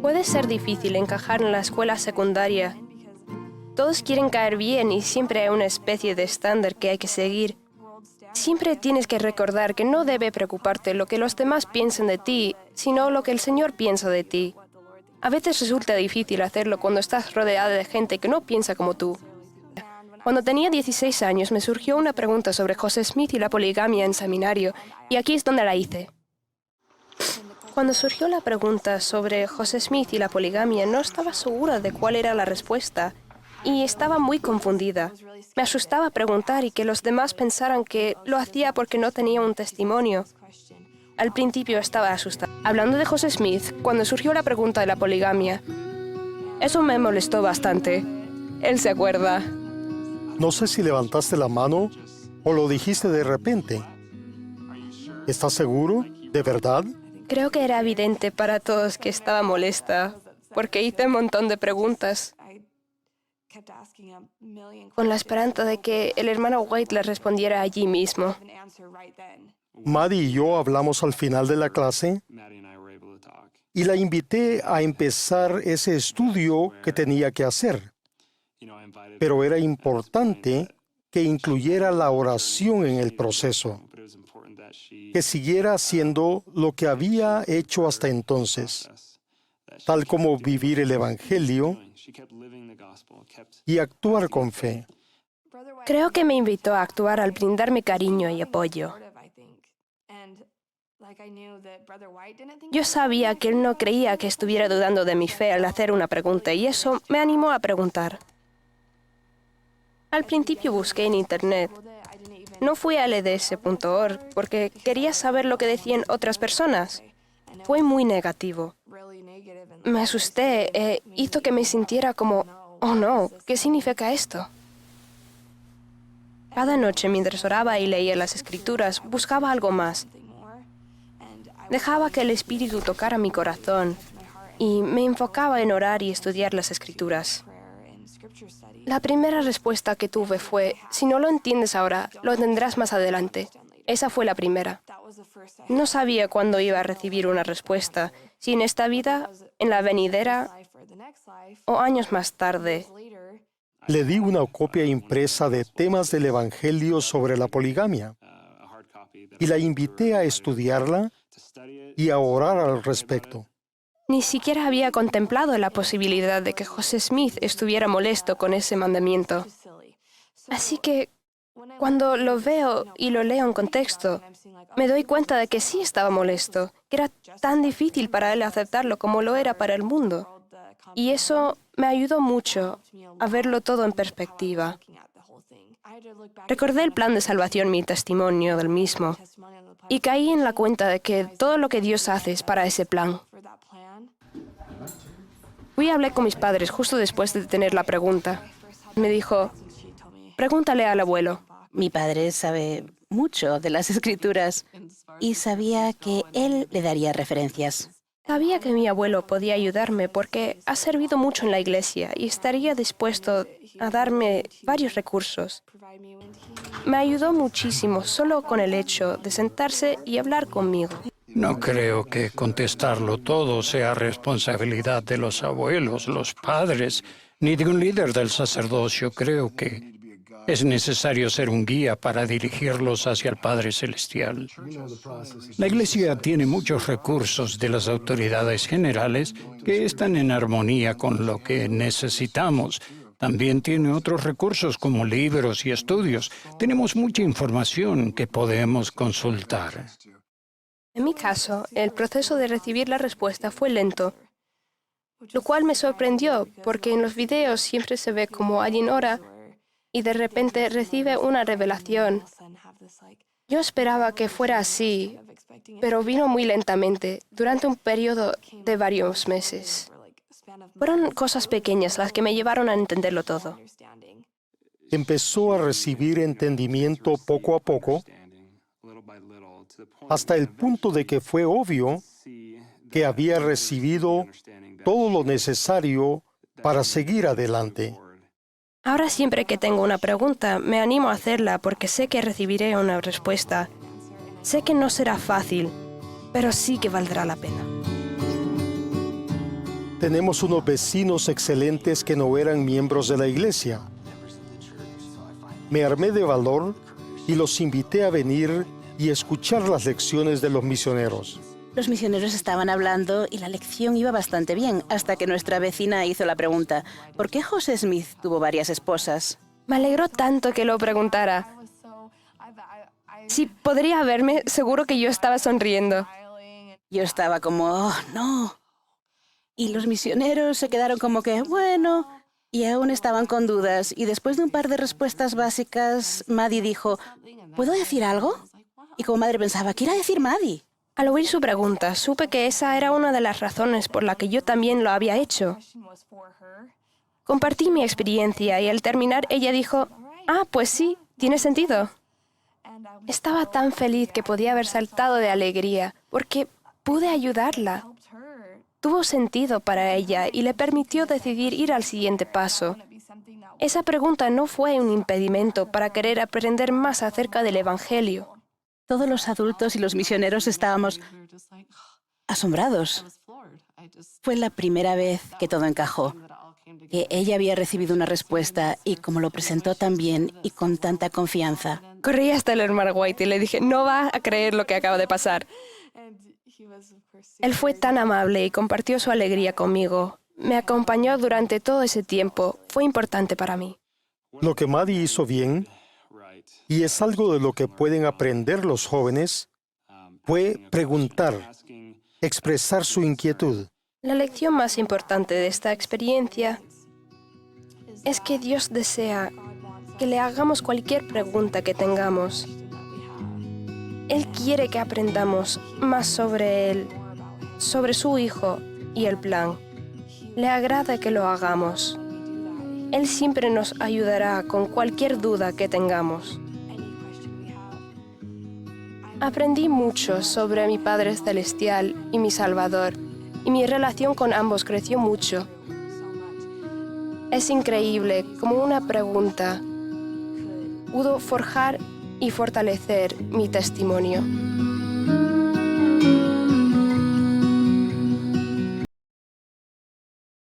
Puede ser difícil encajar en la escuela secundaria. Todos quieren caer bien y siempre hay una especie de estándar que hay que seguir. Siempre tienes que recordar que no debe preocuparte lo que los demás piensen de ti, sino lo que el Señor piensa de ti. A veces resulta difícil hacerlo cuando estás rodeada de gente que no piensa como tú. Cuando tenía 16 años me surgió una pregunta sobre José Smith y la poligamia en seminario, y aquí es donde la hice. Cuando surgió la pregunta sobre José Smith y la poligamia, no estaba segura de cuál era la respuesta, y estaba muy confundida. Me asustaba preguntar y que los demás pensaran que lo hacía porque no tenía un testimonio. Al principio estaba asustada. Hablando de José Smith, cuando surgió la pregunta de la poligamia, eso me molestó bastante. Él se acuerda. No sé si levantaste la mano o lo dijiste de repente. ¿Estás seguro? ¿De verdad? Creo que era evidente para todos que estaba molesta, porque hice un montón de preguntas, con la esperanza de que el hermano White le respondiera allí mismo. Maddie y yo hablamos al final de la clase y la invité a empezar ese estudio que tenía que hacer. Pero era importante que incluyera la oración en el proceso, que siguiera haciendo lo que había hecho hasta entonces, tal como vivir el Evangelio y actuar con fe. Creo que me invitó a actuar al brindarme cariño y apoyo. Yo sabía que él no creía que estuviera dudando de mi fe al hacer una pregunta, y eso me animó a preguntar. Al principio busqué en Internet. No fui a lds.org porque quería saber lo que decían otras personas. Fue muy negativo. Me asusté e hizo que me sintiera como, oh no, ¿qué significa esto? Cada noche mientras oraba y leía las Escrituras, buscaba algo más. Dejaba que el Espíritu tocara mi corazón y me enfocaba en orar y estudiar las Escrituras. La primera respuesta que tuve fue, si no lo entiendes ahora, lo entenderás más adelante. Esa fue la primera. No sabía cuándo iba a recibir una respuesta, si en esta vida, en la venidera o años más tarde. Le di una copia impresa de temas del Evangelio sobre la poligamia y la invité a estudiarla y a orar al respecto. Ni siquiera había contemplado la posibilidad de que José Smith estuviera molesto con ese mandamiento. Así que, cuando lo veo y lo leo en contexto, me doy cuenta de que sí estaba molesto, que era tan difícil para él aceptarlo como lo era para el mundo. Y eso me ayudó mucho a verlo todo en perspectiva. Recordé el plan de salvación, mi testimonio del mismo, y caí en la cuenta de que todo lo que Dios hace es para ese plan. Fui y hablé con mis padres justo después de tener la pregunta. Me dijo, pregúntale al abuelo. Mi padre sabe mucho de las Escrituras y sabía que él le daría referencias. Sabía que mi abuelo podía ayudarme porque ha servido mucho en la iglesia y estaría dispuesto a darme varios recursos. Me ayudó muchísimo solo con el hecho de sentarse y hablar conmigo. No creo que contestarlo todo sea responsabilidad de los abuelos, los padres, ni de un líder del sacerdocio. Creo que es necesario ser un guía para dirigirlos hacia el Padre Celestial. La Iglesia tiene muchos recursos de las autoridades generales que están en armonía con lo que necesitamos. También tiene otros recursos como libros y estudios. Tenemos mucha información que podemos consultar. En mi caso, el proceso de recibir la respuesta fue lento, lo cual me sorprendió porque en los videos siempre se ve como alguien ora y de repente recibe una revelación. Yo esperaba que fuera así, pero vino muy lentamente, durante un periodo de varios meses. Fueron cosas pequeñas las que me llevaron a entenderlo todo. Empezó a recibir entendimiento poco a poco, hasta el punto de que fue obvio que había recibido todo lo necesario para seguir adelante. Ahora siempre que tengo una pregunta, me animo a hacerla porque sé que recibiré una respuesta. Sé que no será fácil, pero sí que valdrá la pena. Tenemos unos vecinos excelentes que no eran miembros de la iglesia. Me armé de valor y los invité a venir y escuchar las lecciones de los misioneros. Los misioneros estaban hablando y la lección iba bastante bien, hasta que nuestra vecina hizo la pregunta, ¿por qué José Smith tuvo varias esposas? Me alegró tanto que lo preguntara. Si podría verme, seguro que yo estaba sonriendo. Yo estaba como, oh, no. Y los misioneros se quedaron como que, bueno, y aún estaban con dudas. Y después de un par de respuestas básicas, Maddie dijo, ¿puedo decir algo? Y como madre pensaba, ¿qué irá a decir Maddie? Al oír su pregunta, supe que esa era una de las razones por la que yo también lo había hecho. Compartí mi experiencia y al terminar ella dijo, pues sí, tiene sentido. Estaba tan feliz que podía haber saltado de alegría porque pude ayudarla. Tuvo sentido para ella y le permitió decidir ir al siguiente paso. Esa pregunta no fue un impedimento para querer aprender más acerca del Evangelio. Todos los adultos y los misioneros estábamos asombrados. Fue la primera vez que todo encajó, que ella había recibido una respuesta y como lo presentó tan bien y con tanta confianza. Corrí hasta el hermano White y le dije, no va a creer lo que acaba de pasar. Él fue tan amable y compartió su alegría conmigo. Me acompañó durante todo ese tiempo. Fue importante para mí. Lo que Maddie hizo bien, y es algo de lo que pueden aprender los jóvenes, fue preguntar, expresar su inquietud. La lección más importante de esta experiencia es que Dios desea que le hagamos cualquier pregunta que tengamos. Él quiere que aprendamos más sobre Él, sobre su Hijo y el plan. Le agrada que lo hagamos. Él siempre nos ayudará con cualquier duda que tengamos. Aprendí mucho sobre mi Padre Celestial y mi Salvador, y mi relación con ambos creció mucho. Es increíble cómo una pregunta pudo forjar y fortalecer mi testimonio.